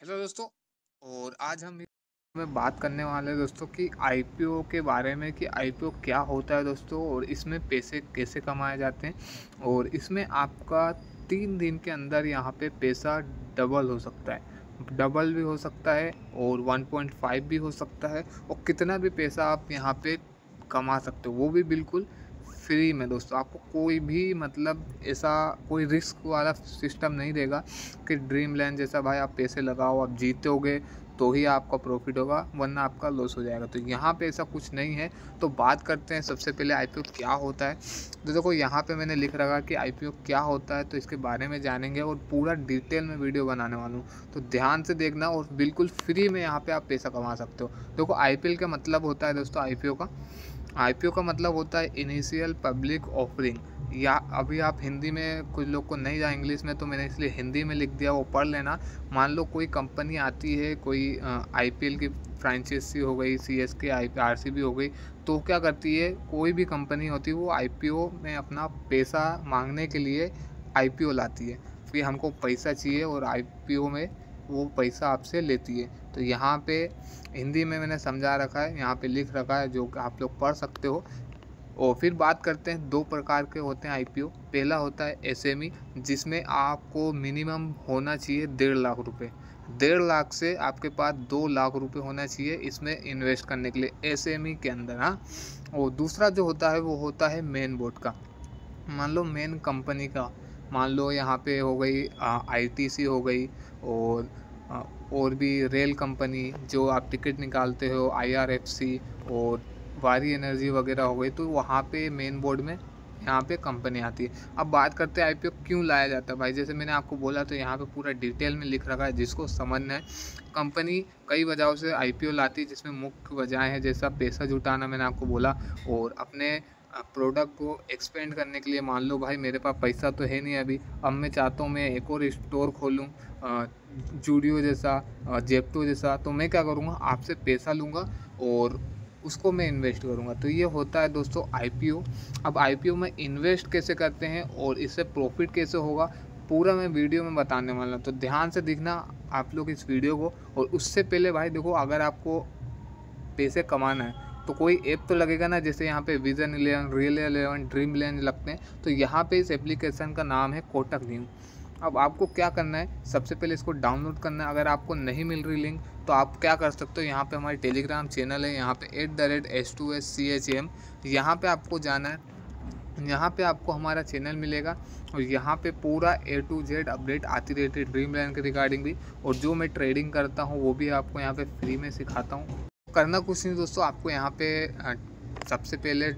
Hello दोस्तों। और आज हम में बात करने वाले हैं दोस्तों कि आईपीओ के बारे में कि आईपीओ क्या होता है दोस्तों, और इसमें पैसे कैसे कमाए जाते हैं। और इसमें आपका 3 दिन के अंदर यहाँ पे पैसा डबल हो सकता है, डबल भी हो सकता है और 1.5 भी हो सकता है, और कितना भी पैसा आप यहाँ पे कमा सकते हो, वो भी बिल्कुल फ्री में दोस्तों। आपको कोई भी मतलब ऐसा कोई रिस्क वाला सिस्टम नहीं देगा कि ड्रीम लैंड जैसा भाई आप पैसे लगाओ, आप जीतोगे तो ही आपका प्रॉफिट होगा वरना आपका लॉस हो जाएगा। तो यहाँ पे ऐसा कुछ नहीं है। तो बात करते हैं सबसे पहले आईपीओ क्या होता है। तो देखो यहाँ पे मैंने लिख रखा कि आईपीओ क्या होता है, तो इसके बारे में जानेंगे और पूरा डिटेल में वीडियो बनाने वाला हूँ। तो ध्यान से देखना और बिल्कुल फ्री में यहाँ पे आप पैसा कमा सकते हो। देखो आईपीएल का मतलब होता है दोस्तों, आईपीओ का मतलब होता है इनिशियल पब्लिक ऑफरिंग। या अभी आप हिंदी में, कुछ लोग को नहीं जा इंग्लिश में, तो मैंने इसलिए हिंदी में लिख दिया, वो पढ़ लेना। मान लो कोई कंपनी आती है, कोई आईपीएल की फ्रेंचाइजी हो गई, सीएसके आरसीबी हो गई, तो क्या करती है, कोई भी कंपनी होती है वो आईपीओ में अपना पैसा मांगने के लिए आईपीओ लाती है। फिर हमको पैसा चाहिए और आईपीओ में वो पैसा आपसे लेती है। तो यहाँ पे हिंदी में मैंने समझा रखा है, यहाँ पे लिख रखा है, जो कि आप लोग पढ़ सकते हो। और फिर बात करते हैं, दो प्रकार के होते हैं आईपीओ। पहला होता है एसएमई, जिसमें आपको मिनिमम होना चाहिए 1.5 लाख रुपए। 1.5 लाख से आपके पास 2 लाख रुपए होना चाहिए इसमें इन्वेस्ट करने के लिए, एसएमई के अंदर। हाँ। और दूसरा जो होता है वो होता है मेन बोर्ड का। मान लो मेन कंपनी का, मान लो यहाँ पे हो गई आईटीसी हो गई, और अ, और भी रेल कंपनी जो आप टिकट निकालते हो, आईआरएफसी और वारी एनर्जी वगैरह हो गई, तो वहाँ पे मेन बोर्ड में यहाँ पे कंपनी आती है। अब बात करते हैं आईपीओ क्यों लाया जाता है भाई। जैसे मैंने आपको बोला, तो यहाँ पे पूरा डिटेल में लिख रखा है, जिसको समझना है। कंपनी कई वजहों से आईपीओ लाती है, जिसमें मुख्य वजहें हैं, जैसा पैसा जुटाना मैंने आपको बोला, और अपने प्रोडक्ट को एक्सपेंड करने के लिए। मान लो भाई मेरे पास पैसा तो है नहीं अभी, अब मैं चाहता हूँ मैं एक और स्टोर खोलूँ, जूडियो जैसा, जेप्टो जैसा। तो मैं क्या करूँगा, आपसे पैसा लूँगा और उसको मैं इन्वेस्ट करूँगा। तो ये होता है दोस्तों आईपीओ। अब आईपीओ में इन्वेस्ट कैसे करते हैं और इससे प्रॉफिट कैसे होगा, पूरा मैं वीडियो में बताने वाला हूँ। तो ध्यान से देखना आप लोग इस वीडियो को। और उससे पहले भाई देखो, अगर आपको पैसे कमाना है तो कोई ऐप तो लगेगा ना, जैसे यहाँ पे विजन 11, रियल 11, ड्रीम 11 लगते हैं। तो यहाँ पे इस एप्लीकेशन का नाम है कोटक न्यू। अब आपको क्या करना है, सबसे पहले इसको डाउनलोड करना है। अगर आपको नहीं मिल रही लिंक, तो आप क्या कर सकते हो, यहाँ पे हमारी टेलीग्राम चैनल है, यहाँ पे @S2SCHM, यहाँ पे आपको जाना है। यहाँ पे आपको हमारा चैनल मिलेगा, और यहाँ पे पूरा A to Z अपडेट आती रहती है ड्रीम लैंड के रिगार्डिंग भी। और जो मैं ट्रेडिंग करता हूँ वो भी आपको यहाँ पे फ्री में सिखाता हूँ। करना कुछ नहीं दोस्तों, आपको यहाँ पे सबसे पहले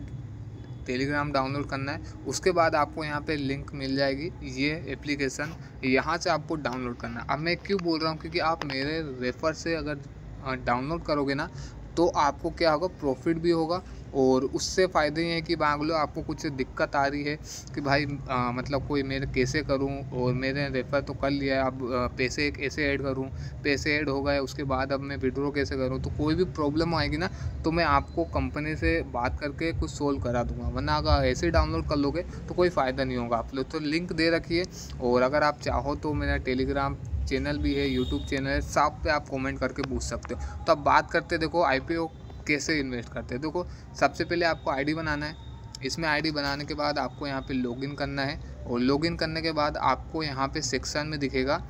टेलीग्राम डाउनलोड करना है। उसके बाद आपको यहाँ पे लिंक मिल जाएगी, ये एप्लीकेशन, यहाँ से आपको डाउनलोड करना है। अब मैं क्यों बोल रहा हूँ, क्योंकि आप मेरे रेफर से अगर डाउनलोड करोगे ना, तो आपको क्या होगा, प्रॉफिट भी होगा। और उससे फ़ायदे ये हैं कि मान लो आपको कुछ दिक्कत आ रही है कि भाई मतलब कोई मेरे कैसे करूं, और मैंने रेफ़र तो कर लिया है, अब पैसे कैसे ऐड करूं, पैसे ऐड हो गए, उसके बाद अब मैं विड्रॉ कैसे करूं। तो कोई भी प्रॉब्लम आएगी ना, तो मैं आपको कंपनी से बात करके कुछ सोल्व करा दूंगा। वरना अगर ऐसे ही डाउनलोड कर लोगे तो कोई फ़ायदा नहीं होगा आप लोग। तो लिंक दे रखिए, और अगर आप चाहो तो मेरा टेलीग्राम चैनल भी है, यूट्यूब चैनल है, सब पे आप कमेंट करके पूछ सकते हो। तो अब बात करते हैं, देखो आईपीओ कैसे इन्वेस्ट करते हैं। देखो सबसे पहले आपको आईडी बनाना है। इसमें आईडी बनाने के बाद आपको यहाँ पे लॉगिन करना है, और लॉगिन करने के बाद आपको यहाँ पे सेक्शन में दिखेगा,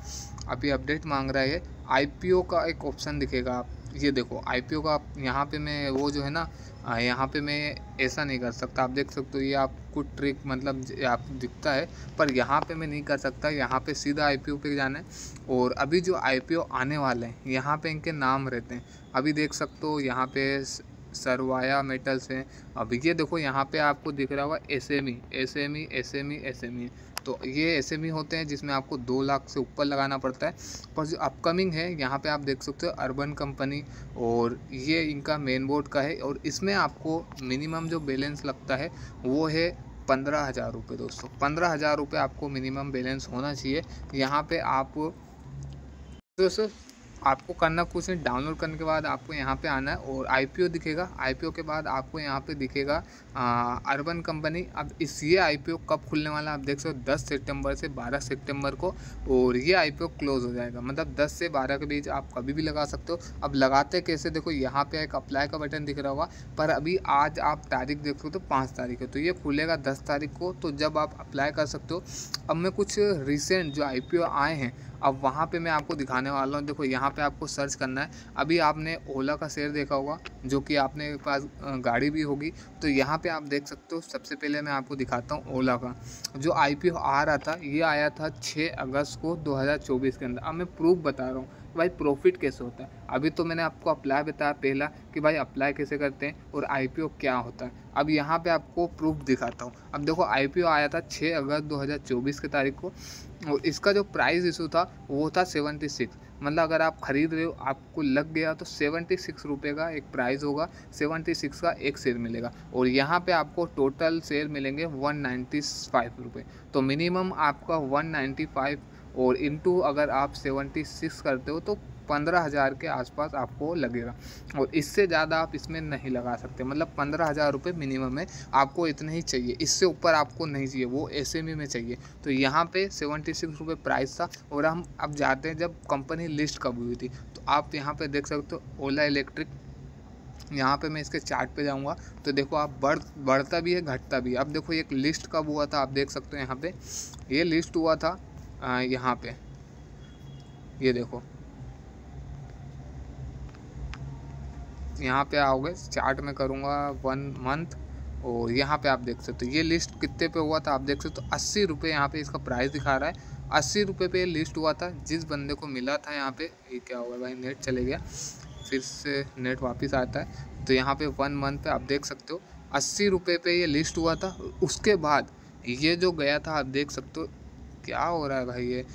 अभी अपडेट मांग रहा है, आईपीओ का एक ऑप्शन दिखेगा। आप ये देखो आईपीओ का, यहाँ पे मैं वो जो है ना, यहाँ पे मैं ऐसा नहीं कर सकता, आप देख सकते हो, ये आपको ट्रिक मतलब आप दिखता है, पर यहाँ पे मैं नहीं कर सकता। यहाँ पे सीधा आईपीओ पे जाना है। और अभी जो आईपीओ आने वाले हैं, यहाँ पे इनके नाम रहते हैं। अभी देख सकते हो यहाँ पे सरवाया मेटल्स हैं। अब ये देखो यहाँ पे आपको दिख रहा होगा एसएमई। तो ये एसएमई होते हैं जिसमें आपको 2 लाख से ऊपर लगाना पड़ता है। पर जो अपकमिंग है, यहाँ पे आप देख सकते हो अर्बन कंपनी, और ये इनका मेन बोर्ड का है। और इसमें आपको मिनिमम जो बैलेंस लगता है वो है 15,000 रुपये दोस्तों। 15,000 रुपये आपको मिनिमम बैलेंस होना चाहिए। यहाँ पे आप दोस्तों आपको करना कुछ नहीं, डाउनलोड करने के बाद आपको यहाँ पे आना है और आईपीओ दिखेगा। आईपीओ के बाद आपको यहाँ पे दिखेगा अर्बन कंपनी। अब ये आईपीओ कब खुलने वाला है आप देख सकते हो, 10 सितंबर से 12 सितंबर को, और ये आईपीओ क्लोज हो जाएगा। मतलब 10 से 12 के बीच आप कभी भी लगा सकते हो। अब लगाते कैसे, देखो यहाँ पे एक अप्लाई का बटन दिख रहा होगा, पर अभी आज आप तारीख देख सकते हो 5 तारीख है, तो ये खुलेगा 10 तारीख को, तो जब आप अप्लाई कर सकते हो। अब मैं कुछ रिसेंट जो आईपीओ आए हैं अब वहाँ पे मैं आपको दिखाने वाला हूँ। देखो यहाँ पे आपको सर्च करना है। अभी आपने ओला का शेयर देखा होगा, जो कि आपने पास गाड़ी भी होगी, तो यहाँ पे आप देख सकते हो। सबसे पहले मैं आपको दिखाता हूँ ओला का जो आईपीओ आ रहा था। ये आया था 6 अगस्त को 2024 के अंदर। अब मैं प्रूफ बता रहा हूँ भाई प्रॉफिट कैसे होता है। अभी तो मैंने आपको अप्लाई बताया पहला कि भाई अप्लाई कैसे करते हैं और आईपीओ क्या होता है। अब यहाँ पे आपको प्रूफ दिखाता हूँ। अब देखो आईपीओ आया था 6 अगस्त 2024 की तारीख को, और इसका जो प्राइस इशू था वो था 76। मतलब अगर आप ख़रीद रहे हो आपको लग गया तो 76 रुपये का एक प्राइस होगा, 76 का एक शेयर मिलेगा। और यहाँ पे आपको टोटल शेयर मिलेंगे 195 रुपये। तो मिनिमम आपका 195 और इनटू अगर आप 76 करते हो तो 15,000 के आसपास आपको लगेगा। और इससे ज़्यादा आप इसमें नहीं लगा सकते। मतलब 15,000 रुपये मिनिमम है, आपको इतने ही चाहिए, इससे ऊपर आपको नहीं चाहिए, वो एसएमई में चाहिए। तो यहाँ पे 76 रुपये प्राइस था। और हम अब जाते हैं जब कंपनी लिस्ट कब हुई थी, तो आप यहाँ पे देख सकते हो ओला इलेक्ट्रिक। यहाँ पे मैं इसके चार्ट पे जाऊँगा तो देखो आप बढ़ता भी है घटता भी है। अब देखो एक लिस्ट कब हुआ था आप देख सकते हो। यहाँ पे ये लिस्ट हुआ था यहाँ पे, ये देखो यहाँ पे आओगे चार्ट में करूँगा 1 मंथ, और यहाँ पे आप देख सकते हो ये लिस्ट कितने पे हुआ था आप देख सकते हो। 80 रुपये यहाँ पे इसका प्राइस दिखा रहा है। 80 रुपये पे लिस्ट हुआ था। जिस बंदे को मिला था यहाँ पे, ये क्या हुआ भाई नेट चले गया, फिर से नेट वापस आता है। तो यहाँ पे 1 मंथ पे आप देख सकते हो 80 रुपये पे ये लिस्ट हुआ था। उसके बाद ये जो गया था आप देख सकते हो, क्या हो रहा है भाई, ये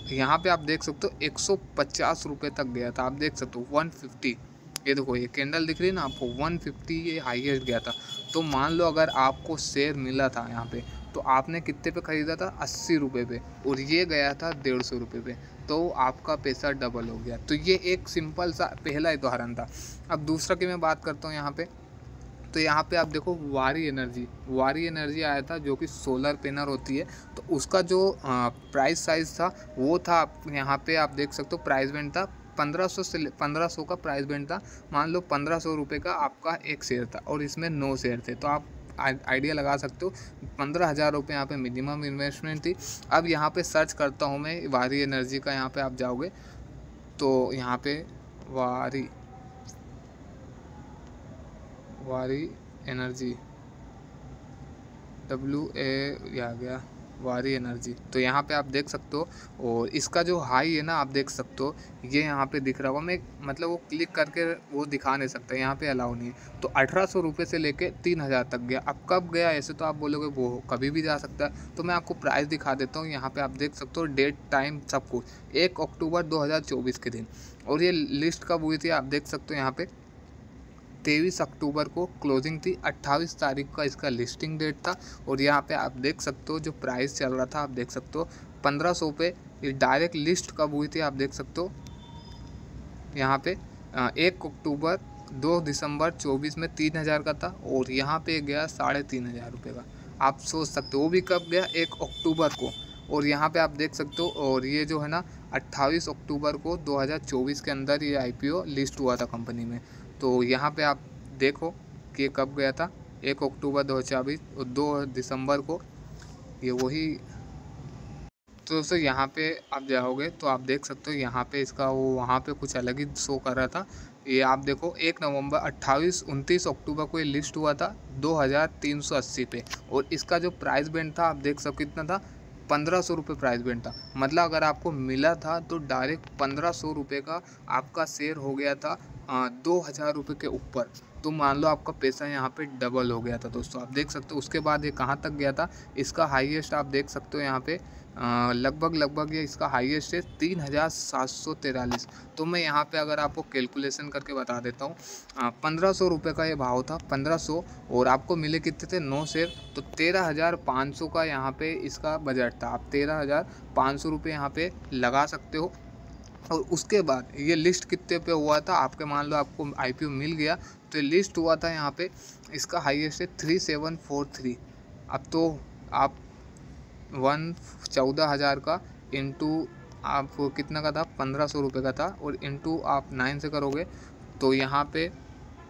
यहाँ पे आप देख सकते हो 150 रुपये तक गया था। आप देख सकते हो 150, ये देखो ये कैंडल दिख रही है ना आपको, 150 ये हाईएस्ट गया था। तो मान लो अगर आपको शेयर मिला था यहाँ पे, तो आपने कितने पे ख़रीदा था 80 रुपये पे, और ये गया था 150 रुपये पे, तो आपका पैसा डबल हो गया। तो ये एक सिंपल सा पहला उदाहरण था। अब दूसरा की मैं बात करता हूँ यहाँ पे, तो यहाँ पे आप देखो वारी एनर्जी आया था, जो कि सोलर पैनल होती है। तो उसका जो प्राइस साइज़ था वो था, यहाँ पे आप देख सकते हो प्राइस बैंड था 1500 से 1500 का प्राइस बैंड था। मान लो 1500 रुपये का आपका एक शेयर था और इसमें 9 शेयर थे, तो आप आइडिया लगा सकते हो 15,000 रुपये यहाँ पे मिनिमम इन्वेस्टमेंट थी। अब यहाँ पे सर्च करता हूँ मैं वारी एनर्जी का, यहाँ पे आप जाओगे तो यहाँ पे वारी एनर्जी WA आ गया वारी एनर्जी। तो यहाँ पे आप देख सकते हो, और इसका जो हाई है ना आप देख सकते हो, ये यहाँ पे दिख रहा होगा। मैं मतलब वो क्लिक करके वो दिखा नहीं सकता, यहाँ पे अलाउ नहीं है। तो 1800 रुपये से लेके 3000 तक गया। अब कब गया ऐसे तो आप बोलोगे वो कभी भी जा सकता है, तो मैं आपको प्राइस दिखा देता हूँ। यहाँ पे आप देख सकते हो डेट टाइम सब कुछ 1 अक्टूबर 2024 के दिन। और ये लिस्ट कब हुई थी आप देख सकते हो, यहाँ पे 23 अक्टूबर को क्लोजिंग थी, 28 तारीख का इसका लिस्टिंग डेट था। और यहाँ पे आप देख सकते हो जो प्राइस चल रहा था आप देख सकते हो 1500 पे। ये डायरेक्ट लिस्ट कब हुई थी आप देख सकते हो, यहाँ पे 1 अक्टूबर 2 दिसंबर 24 में 3000 का था, और यहाँ पे गया 3500 रुपये का। आप सोच सकते हो वो भी कब गया 1 अक्टूबर को। और यहाँ पे आप देख सकते हो, और ये जो है ना 28 अक्टूबर को 2024 के अंदर ये IPO लिस्ट हुआ था कंपनी में। तो यहाँ पे आप देखो कि कब गया था 1 अक्टूबर 2024 और 2 दिसंबर को ये वही। तो दोस्तों यहाँ पे आप जाओगे तो आप देख सकते हो यहाँ पे इसका वो वहाँ पे कुछ अलग ही शो कर रहा था। ये आप देखो 1 नवंबर 29 अक्टूबर को ये लिस्ट हुआ था 2380 पे, और इसका जो प्राइस बैंड था आप देख सकते कितना था 1500 रुपये प्राइस बैंड था। मतलब अगर आपको मिला था तो डायरेक्ट 1500 रुपये का आपका शेयर हो गया था 2000 रुपये के ऊपर। तो मान लो आपका पैसा यहाँ पे डबल हो गया था दोस्तों। आप देख सकते हो उसके बाद ये कहाँ तक गया था, इसका हाईएस्ट आप देख सकते हो यहाँ पे लगभग ये इसका हाईएस्ट है 3743। तो मैं यहाँ पे अगर आपको कैलकुलेशन करके बता देता हूँ, 1500 रुपये का ये भाव था, 1500, और आपको मिले कितने थे 9 शेयर, तो 13,500 का यहाँ पे इसका बजट था। आप 13,500 रुपये यहाँ पे लगा सकते हो। और उसके बाद ये लिस्ट कितने पे हुआ था आपके, मान लो आपको आईपीओ मिल गया, तो ये लिस्ट हुआ था यहाँ पे, इसका हाईएस्ट है 3743। अब तो आप 14,000 का इंटू आप कितना का था, 1500 रुपये का था, और इंटू आप 9 से करोगे तो यहाँ पे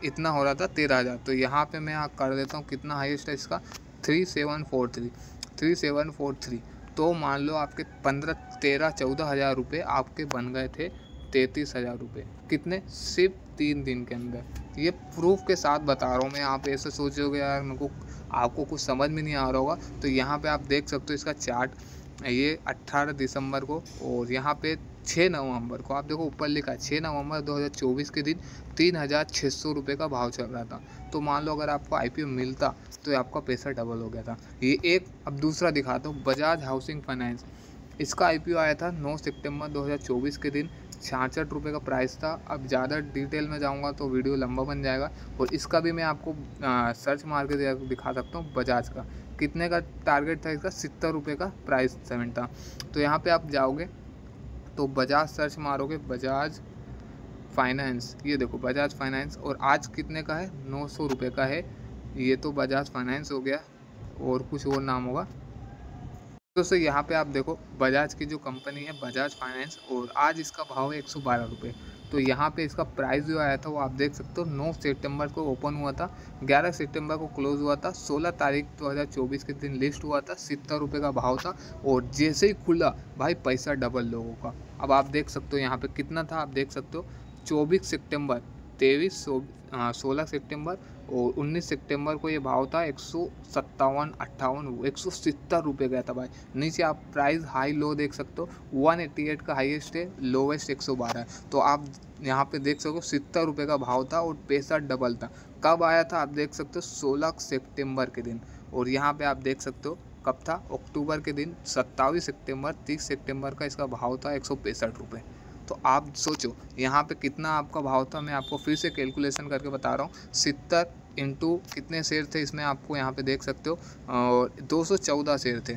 इतना हो रहा था 13,000। तो यहाँ पे मैं कर देता हूँ कितना हाईएस्ट है इसका, 3743। तो मान लो आपके 14,000 रुपये आपके बन गए थे 33,000 रुपये। कितने, सिर्फ 3 दिन के अंदर। ये प्रूफ के साथ बता रहा हूँ मैं। आप ऐसे सोचोगे यार मेरे को आपको कुछ समझ में नहीं आ रहा होगा, तो यहाँ पे आप देख सकते हो इसका चार्ट। ये 18 दिसंबर को, और यहाँ पे 6 नवंबर को आप देखो ऊपर लिखा है 6 नवंबर 2024 के दिन 3,600 रुपये का भाव चल रहा था। तो मान लो अगर आपको आईपीओ मिलता तो आपका पैसा डबल हो गया था। ये एक। अब दूसरा दिखाता हूँ, बजाज हाउसिंग फाइनेंस। इसका आईपीओ आया था 9 सितंबर 2024 के दिन, 66 रुपये का प्राइस था। अब ज़्यादा डिटेल में जाऊंगा तो वीडियो लंबा बन जाएगा, और इसका भी मैं आपको सर्च मार के दिखा सकता हूँ। बजाज का कितने का टारगेट था इसका, 70 रुपये का प्राइस सेमेंट था। तो यहाँ पे आप जाओगे तो बजाज सर्च मारोगे, बजाज फाइनेंस, ये देखो बजाज फाइनेंस, और आज कितने का है, 900 रुपये का है। ये तो बजाज फाइनेंस हो गया, और कुछ और नाम होगा दोस्तों। यहाँ पे आप देखो बजाज की जो कंपनी है बजाज फाइनेंस, और आज इसका भाव है 112 रुपये। तो यहाँ पे इसका प्राइस जो आया था वो आप देख सकते हो, 9 सितंबर को ओपन हुआ था, 11 सितंबर को क्लोज हुआ था, 16 तारीख 2024 के दिन लिस्ट हुआ था, 70 रुपये का भाव था, और जैसे ही खुला भाई पैसा डबल लोगों का। अब आप देख सकते हो यहाँ पे कितना था, आप देख सकते हो 24 सितंबर, 16 सितंबर और 19 सितंबर को ये भाव था 157, 58, 170 रुपये गया था भाई। नीचे आप प्राइस हाई लो देख सकते हो, 188 का हाईएस्ट है, लोवेस्ट 112 है। तो आप यहाँ पे देख सकते हो 70 रुपये का भाव था और पैसा डबल था। कब आया था आप देख सकते हो, 16 सितंबर के दिन। और यहाँ पे आप देख सकते हो कब था, अक्टूबर के दिन, 27 सितंबर, 30 सितंबर का इसका भाव था 165 रुपये। तो आप सोचो यहाँ पे कितना आपका भाव था। मैं आपको फिर से कैलकुलेशन करके बता रहा हूँ, 70 इंटू कितने शेयर थे इसमें आपको यहाँ पे देख सकते हो, और 214 शेयर थे।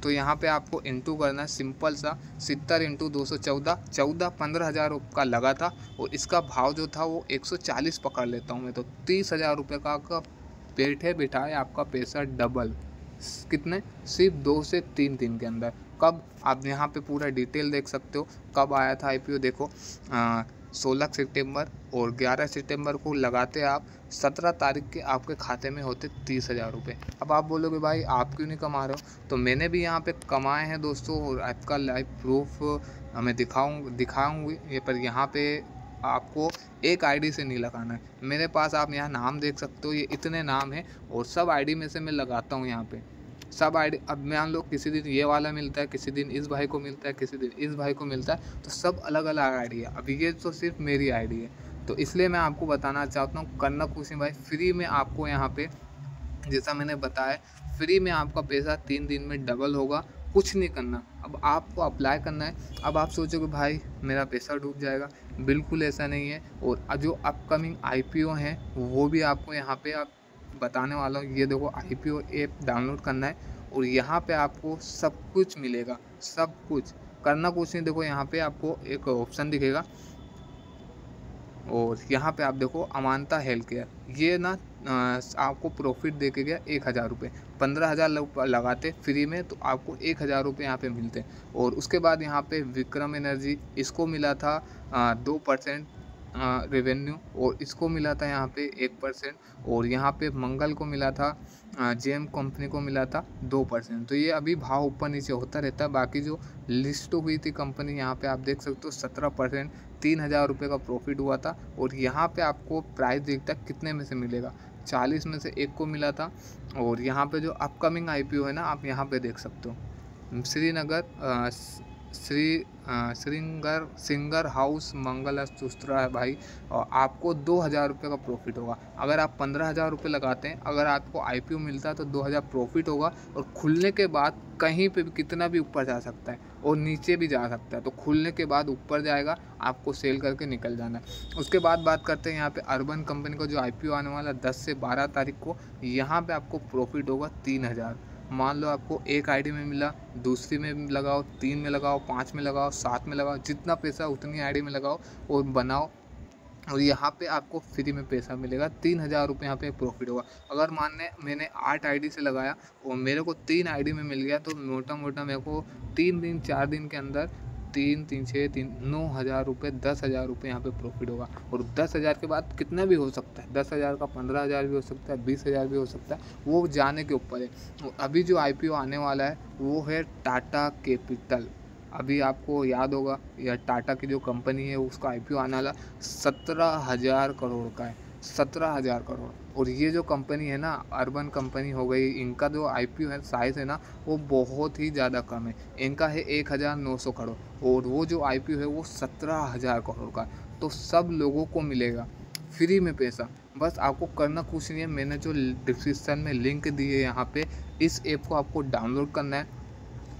तो यहाँ पे आपको इंटू करना है सिंपल सा, 70 इंटू 214, 15,000 का लगा था, और इसका भाव जो था वो 140 पकड़ लेता हूँ मैं, तो 30,000 रुपये का बैठे बिठाए आपका पैसा डबल। कितने, सिर्फ 2 से 3 दिन के अंदर। कब, आप यहाँ पे पूरा डिटेल देख सकते हो कब आया था आईपीओ। देखो 16 सितंबर और 11 सितंबर को लगाते आप, 17 तारीख के आपके खाते में होते 30,000 रुपये। अब आप बोलोगे भाई आप क्यों नहीं कमा रहे हो, तो मैंने भी यहाँ पे कमाए हैं दोस्तों, और आपका लाइव प्रूफ मैं दिखाऊंगी ये। पर यहाँ पे आपको एक आईडी से नहीं लगाना है। मेरे पास आप यहाँ नाम देख सकते हो, ये इतने नाम हैं, और सब आईडी में से मैं लगाता हूँ यहाँ पे सब आईडी। अब मान लो किसी दिन ये वाला मिलता है, किसी दिन इस भाई को मिलता है, किसी दिन इस भाई को मिलता है, तो सब अलग अलग आईडी है। अब ये तो सिर्फ मेरी आईडी है, तो इसलिए मैं आपको बताना चाहता हूँ, करना कुछ नहीं भाई, फ्री में आपको यहाँ पे जैसा मैंने बताया, फ्री में आपका पैसा 3 दिन में डबल होगा। कुछ नहीं करना, अब आपको अप्लाई करना है। अब आप सोचोगे भाई मेरा पैसा डूब जाएगा, बिल्कुल ऐसा नहीं है। और जो अपकमिंग आईपीओ हैं वो भी आपको यहाँ पे आप बताने वाला हूँ। ये देखो आईपीओ ऐप डाउनलोड करना है, और यहाँ पे आपको सब कुछ मिलेगा, सब कुछ। करना कुछ नहीं, देखो यहाँ पे आपको एक ऑप्शन दिखेगा, और यहाँ पे आप देखो अमानता हेल्थ केयर, ये ना आपको प्रॉफिट दे के गया 1,000 रुपये। 15,000 लगाते फ्री में, तो आपको 1,000 रुपये यहाँ पे मिलते। और उसके बाद यहाँ पे विक्रम एनर्जी, इसको मिला था 2% रेवेन्यू, और इसको मिला था यहाँ पे 1%, और यहाँ पे मंगल को मिला था, जेम कंपनी को मिला था 2%। तो ये अभी भाव ऊपर नीचे होता रहता है। बाकी जो लिस्ट हुई थी कंपनी, यहाँ पे आप देख सकते हो 17%, 3,000 रुपये का प्रॉफिट हुआ था। और यहाँ पे आपको प्राइस दिखता है कितने में से मिलेगा, 40 में से 1 को मिला था। और यहाँ पे जो अपकमिंग आईपीओ है ना, आप यहाँ पे देख सकते हो, श्रीनगर सिंगर हाउस मंगलसूत्र है भाई। और आपको 2,000 रुपये का प्रॉफिट होगा। अगर आप 15,000 रुपये लगाते हैं, अगर आपको आईपीओ मिलता है तो 2,000 प्रॉफिट होगा। और खुलने के बाद कहीं पे भी कितना भी ऊपर जा सकता है और नीचे भी जा सकता है। तो खुलने के बाद ऊपर जाएगा, आपको सेल करके निकल जाना है। उसके बाद बात करते हैं यहाँ पे अर्बन कंपनी का जो आईपीओ आने वाला 10 से 12 तारीख को। यहाँ पे आपको प्रॉफिट होगा 3,000। मान लो आपको एक आईडी में मिला, दूसरी में लगाओ, 3 में लगाओ, 5 में लगाओ, 7 में लगाओ, जितना पैसा उतनी आईडी में लगाओ और बनाओ। और यहाँ पे आपको फ्री में पैसा मिलेगा। 3,000 रुपये यहाँ पे प्रॉफिट होगा। अगर मानने मैंने 8 आईडी से लगाया और मेरे को 3 आईडी में मिल गया, तो मोटा मोटा मेरे को 3 दिन 4 दिन के अंदर 9,000 रुपये, 10,000 रुपये यहाँ पे प्रॉफिट होगा। और 10,000 के बाद कितना भी हो सकता है, 10,000 का 15,000 भी हो सकता है, 20,000 भी हो सकता है, वो जाने के ऊपर है। अभी जो आईपीओ आने वाला है वो है टाटा कैपिटल। अभी आपको याद होगा, या टाटा की जो कंपनी है उसका आईपीओ आने वाला 17,000 करोड़ का है। 17,000 करोड़। और ये जो कंपनी है ना, अर्बन कंपनी हो गई, इनका जो आईपीओ है साइज़ है ना, वो बहुत ही ज़्यादा कम है। इनका है 1,900 करोड़ और वो जो आईपीओ है वो 17,000 करोड़ का। तो सब लोगों को मिलेगा फ्री में पैसा। बस आपको करना कुछ नहीं है, मैंने जो डिस्क्रिप्शन में लिंक दी है यहाँ पे, इस ऐप को आपको डाउनलोड करना है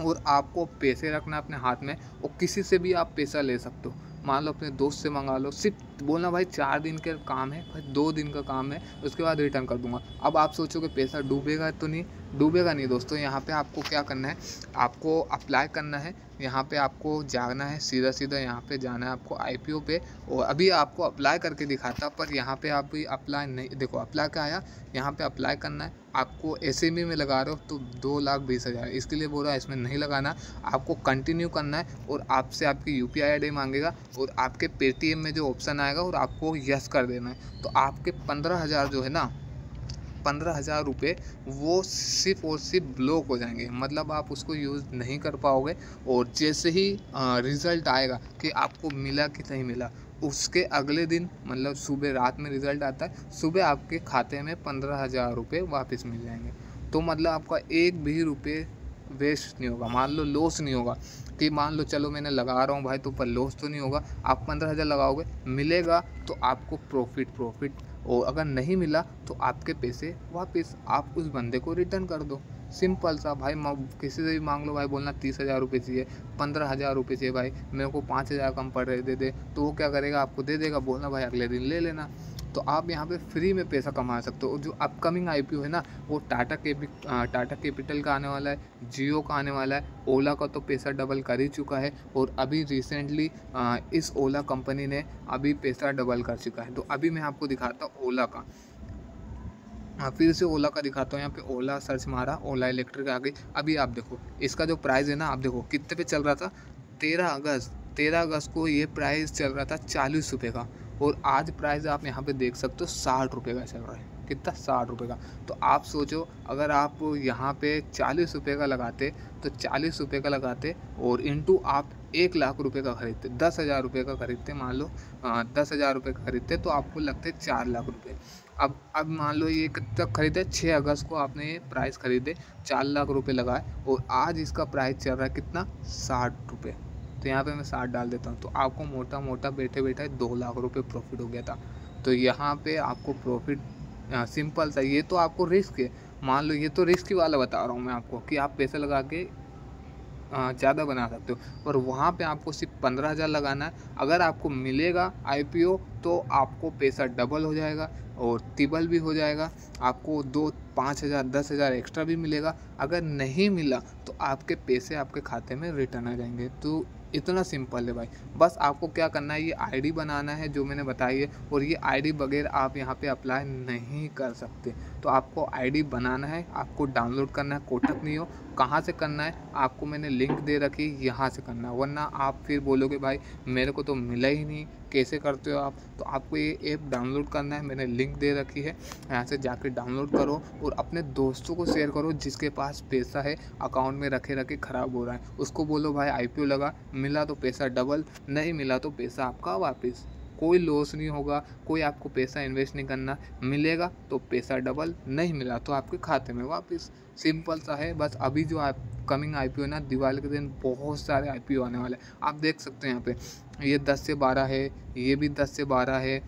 और आपको पैसे रखना है अपने हाथ में। और किसी से भी आप पैसा ले सकते हो। मान लो अपने दोस्त से मंगा लो, सिर्फ बोलना भाई 4 दिन का काम है, भाई 2 दिन का काम है, उसके बाद रिटर्न कर दूंगा। अब आप सोचोगे पैसा डूबेगा, तो नहीं डूबेगा नहीं दोस्तों। यहाँ पे आपको क्या करना है, आपको अप्लाई करना है। यहाँ पे आपको जाना है, सीधा सीधा यहाँ पे जाना है आपको आईपीओ पे। और अभी आपको अप्लाई करके दिखाता, पर यहाँ पे आप भी अप्लाई नहीं, देखो अप्लाई का आया, यहाँ पे अप्लाई करना है। आपको एसएमई में लगा रहे हो तो 2,20,000, इसके लिए बोल रहा है, इसमें नहीं लगाना। आपको कंटिन्यू करना है और आपसे आपकी यूपीआई आईडी मांगेगा और आपके पेटीएम में जो ऑप्शन आएगा और आपको यस कर देना है। तो आपके 15,000 जो है ना, 15,000 रुपये वो सिर्फ और सिर्फ ब्लॉक हो जाएंगे। मतलब आप उसको यूज़ नहीं कर पाओगे। और जैसे ही रिज़ल्ट आएगा कि आपको मिला कि नहीं मिला, उसके अगले दिन मतलब सुबह, रात में रिज़ल्ट आता है, सुबह आपके खाते में 15,000 रुपये वापस मिल जाएंगे। तो मतलब आपका एक भी रुपये वेस्ट नहीं होगा। मान लो लॉस नहीं होगा, कि मान लो चलो मैंने लगा रहा हूँ भाई, तो पर लॉस तो नहीं होगा। आप 15,000 लगाओगे, मिलेगा तो आपको प्रॉफिट। और अगर नहीं मिला तो आपके पैसे वापस आप उस बंदे को रिटर्न कर दो। सिंपल सा भाई। किसी से भी मांग लो भाई, बोलना 30,000 रुपये चाहिए, 15,000 रुपये चाहिए भाई, मेरे को 5,000 कम पड़ रहे, दे दे। तो वो क्या करेगा, आपको दे देगा। बोलना भाई अगले दिन ले लेना। तो आप यहाँ पे फ्री में पैसा कमा सकते हो। और जो अपकमिंग आईपीओ है ना, वो टाटा कैपिटल का आने वाला है, जियो का आने वाला है, ओला का तो पैसा डबल कर ही चुका है। और अभी रिसेंटली इस ओला कंपनी ने अभी पैसा डबल कर चुका है। तो अभी मैं आपको दिखाता हूँ ओला का। फिर से ओला का दिखाता हूँ। यहाँ पे ओला सर्च मारा, ओला इलेक्ट्रिक आ गई। अभी आप देखो इसका जो प्राइस है ना, आप देखो कितने पे चल रहा था। 13 अगस्त को ये प्राइस चल रहा था 40 रुपये का। और आज प्राइस आप यहाँ पे देख सकते हो 60 रुपये का चल रहा है। कितना, 60 रुपये का। तो आप सोचो, अगर आप यहाँ पे 40 रुपये का लगाते, तो 40 रुपये का लगाते और इंटू आप 1,00,000 रुपये का खरीदते, 10,000 रुपये का खरीदते, मान लो 10,000 रुपये का खरीदते, तो आपको लगते 4,00,000 रुपये। अब मान लो ये कब तक खरीदे, 6 अगस्त को आपने ये प्राइस खरीदे, 4,00,000 रुपये लगाए और आज इसका प्राइस चल रहा है कितना, 60 रुपये। तो यहाँ पे मैं 60 डाल देता हूँ, तो आपको मोटा मोटा बैठे बैठे 2,00,000 रुपये प्रॉफिट हो गया था। तो यहाँ पे आपको प्रॉफिट सिंपल सा, ये तो आपको रिस्क है। मान लो ये तो रिस्क ही वाला बता रहा हूँ मैं आपको, कि आप पैसे लगा के ज़्यादा बना सकते हो। पर वहाँ पे आपको सिर्फ 15,000 लगाना है। अगर आपको मिलेगा आईपीओ तो आपको पैसा डबल हो जाएगा और ट्रिपल भी हो जाएगा। आपको 2, 5,000, 10,000 एक्स्ट्रा भी मिलेगा। अगर नहीं मिला तो आपके पैसे आपके खाते में रिटर्न आ जाएंगे। तो इतना सिंपल है भाई। बस आपको क्या करना है, ये आईडी बनाना है जो मैंने बताई है। और ये आईडी बगैर आप यहाँ पे अप्लाई नहीं कर सकते। तो आपको आईडी बनाना है, आपको डाउनलोड करना है। कोटक नहीं हो, कहाँ से करना है आपको मैंने लिंक दे रखी, यहाँ से करना है। वरना आप फिर बोलोगे भाई मेरे को तो मिला ही नहीं, कैसे करते हो आप। तो आपको ये ऐप डाउनलोड करना है, मैंने लिंक दे रखी है, यहाँ से जाकर डाउनलोड करो और अपने दोस्तों को शेयर करो जिसके पास पैसा है अकाउंट में रखे रखे ख़राब हो रहा है। उसको बोलो भाई आईपीओ लगा, मिला तो पैसा डबल, नहीं मिला तो पैसा आपका वापस। कोई लॉस नहीं होगा, कोई आपको पैसा इन्वेस्ट नहीं करना, मिलेगा तो पैसा डबल, नहीं मिला तो आपके खाते में वापस। सिंपल सा है बस। अभी जो अपकमिंग आईपीओ ना, दिवाली के दिन बहुत सारे आईपीओ आने वाले हैं। आप देख सकते हैं यहाँ पे ये 10 से 12 है, ये भी 10 से 12 है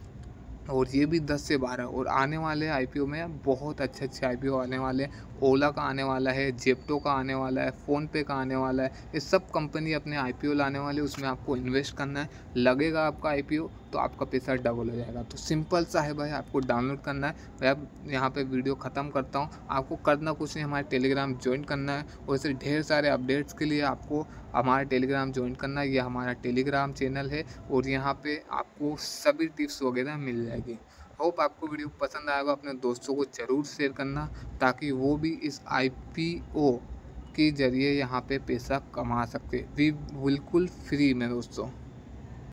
और ये भी 10 से 12 और आने वाले आईपीओ में बहुत अच्छे आईपीओ आने वाले हैं। ओला का आने वाला है, जेप्टो का आने वाला है, फ़ोनपे का आने वाला है। ये सब कंपनी अपने आईपीओ लाने वाले, उसमें आपको इन्वेस्ट करना है। लगेगा आपका आईपीओ तो आपका पैसा डबल हो जाएगा। तो सिंपल सा है भाई, आपको डाउनलोड करना है। मैं अब यहाँ पे वीडियो ख़त्म करता हूँ। आपको करना कुछ नहीं, हमारे टेलीग्राम ज्वाइन करना है और ऐसे ढेर सारे अपडेट्स के लिए आपको हमारा टेलीग्राम ज्वाइन करना है। ये हमारा टेलीग्राम चैनल है और यहाँ पे आपको सभी टिप्स वगैरह मिल जाएगी। होप आपको वीडियो पसंद आएगा। अपने दोस्तों को ज़रूर शेयर करना ताकि वो भी इस आईपीओ के ज़रिए यहाँ पे पैसा कमा सकते, भी बिल्कुल फ्री में दोस्तों।